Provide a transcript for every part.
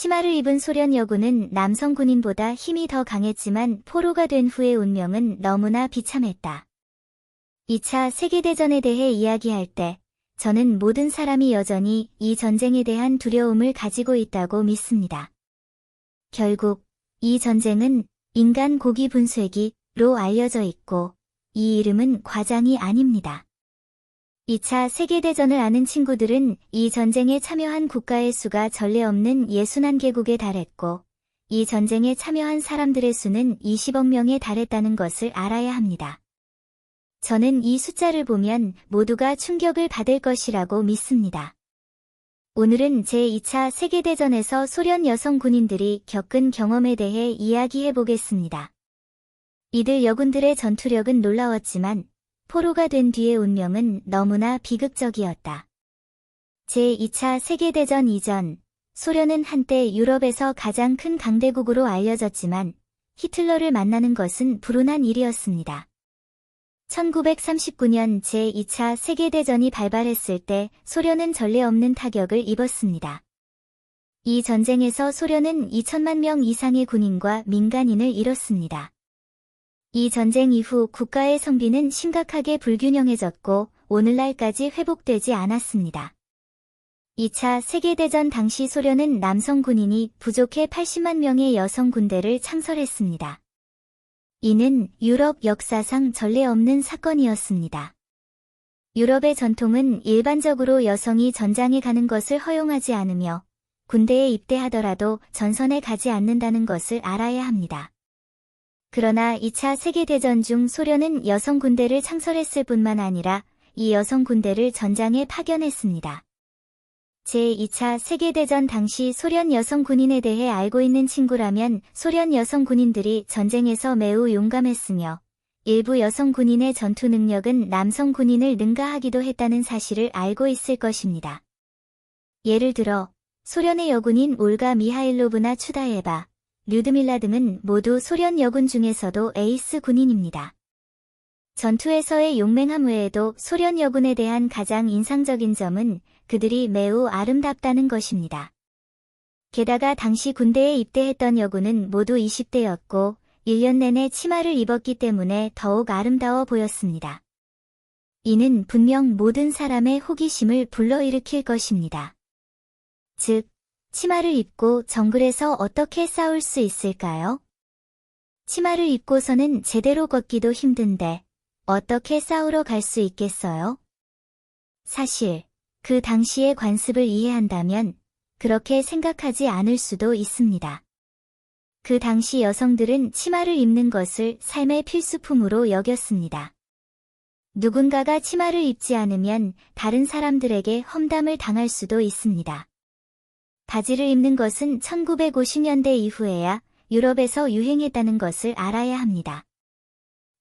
치마를 입은 소련 여군은 남성 군인보다 힘이 더 강했지만 포로가 된 후의 운명은 너무나 비참했다. 2차 세계대전에 대해 이야기할 때 저는 모든 사람이 여전히 이 전쟁에 대한 두려움을 가지고 있다고 믿습니다. 결국 이 전쟁은 인간 고기 분쇄기로 알려져 있고 이 이름은 과장이 아닙니다. 2차 세계대전을 아는 친구들은 이 전쟁에 참여한 국가의 수가 전례 없는 61개국에 달했고 이 전쟁에 참여한 사람들의 수는 20억 명에 달했다는 것을 알아야 합니다. 저는 이 숫자를 보면 모두가 충격을 받을 것이라고 믿습니다. 오늘은 제2차 세계대전에서 소련 여성 군인들이 겪은 경험에 대해 이야기해 보겠습니다. 이들 여군들의 전투력은 놀라웠지만 포로가 된 뒤의 운명은 너무나 비극적이었다. 제2차 세계대전 이전, 소련은 한때 유럽에서 가장 큰 강대국으로 알려졌지만 히틀러를 만나는 것은 불운한 일이었습니다. 1939년 제2차 세계대전이 발발했을 때 소련은 전례 없는 타격을 입었습니다. 이 전쟁에서 소련은 2천만 명 이상의 군인과 민간인을 잃었습니다. 이 전쟁 이후 국가의 성비는 심각하게 불균형해졌고 오늘날까지 회복되지 않았습니다. 2차 세계대전 당시 소련은 남성 군인이 부족해 80만 명의 여성 군대를 창설했습니다. 이는 유럽 역사상 전례 없는 사건이었습니다. 유럽의 전통은 일반적으로 여성이 전장에 가는 것을 허용하지 않으며 군대에 입대하더라도 전선에 가지 않는다는 것을 알아야 합니다. 그러나 2차 세계대전 중 소련은 여성 군대를 창설했을 뿐만 아니라 이 여성 군대를 전장에 파견했습니다. 제2차 세계대전 당시 소련 여성 군인에 대해 알고 있는 친구라면 소련 여성 군인들이 전쟁에서 매우 용감했으며 일부 여성 군인의 전투 능력은 남성 군인을 능가하기도 했다는 사실을 알고 있을 것입니다. 예를 들어 소련의 여군인 올가 미하일로브나 추다예바, 류드밀라 등은 모두 소련 여군 중에서도 에이스 군인입니다. 전투에서의 용맹함 외에도 소련 여군에 대한 가장 인상적인 점은 그들이 매우 아름답다는 것입니다. 게다가 당시 군대에 입대했던 여군은 모두 20대였고 1년 내내 치마를 입었기 때문에 더욱 아름다워 보였습니다. 이는 분명 모든 사람의 호기심을 불러일으킬 것입니다. 즉, 치마를 입고 정글에서 어떻게 싸울 수 있을까요? 치마를 입고서는 제대로 걷기도 힘든데 어떻게 싸우러 갈 수 있겠어요? 사실 그 당시의 관습을 이해한다면 그렇게 생각하지 않을 수도 있습니다. 그 당시 여성들은 치마를 입는 것을 삶의 필수품으로 여겼습니다. 누군가가 치마를 입지 않으면 다른 사람들에게 험담을 당할 수도 있습니다. 바지를 입는 것은 1950년대 이후에야 유럽에서 유행했다는 것을 알아야 합니다.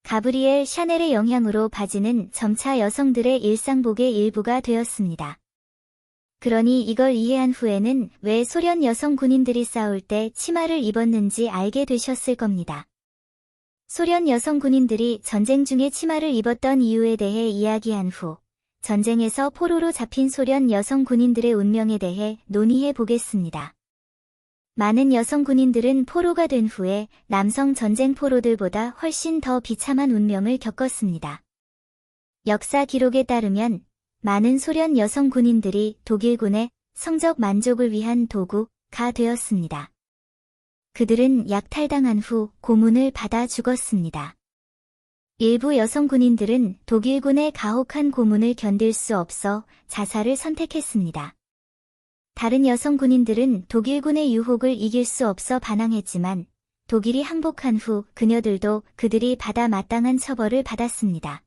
가브리엘 샤넬의 영향으로 바지는 점차 여성들의 일상복의 일부가 되었습니다. 그러니 이걸 이해한 후에는 왜 소련 여성 군인들이 싸울 때 치마를 입었는지 알게 되셨을 겁니다. 소련 여성 군인들이 전쟁 중에 치마를 입었던 이유에 대해 이야기한 후 전쟁에서 포로로 잡힌 소련 여성 군인들의 운명에 대해 논의해 보겠습니다. 많은 여성 군인들은 포로가 된 후에 남성 전쟁 포로들보다 훨씬 더 비참한 운명을 겪었습니다. 역사 기록에 따르면 많은 소련 여성 군인들이 독일군의 성적 만족을 위한 도구가 되었습니다. 그들은 약탈당한 후 고문을 받아 죽었습니다. 일부 여성 군인들은 독일군의 가혹한 고문을 견딜 수 없어 자살을 선택했습니다. 다른 여성 군인들은 독일군의 유혹을 이길 수 없어 반항했지만 독일이 항복한 후 그녀들도 그들이 받아 마땅한 처벌을 받았습니다.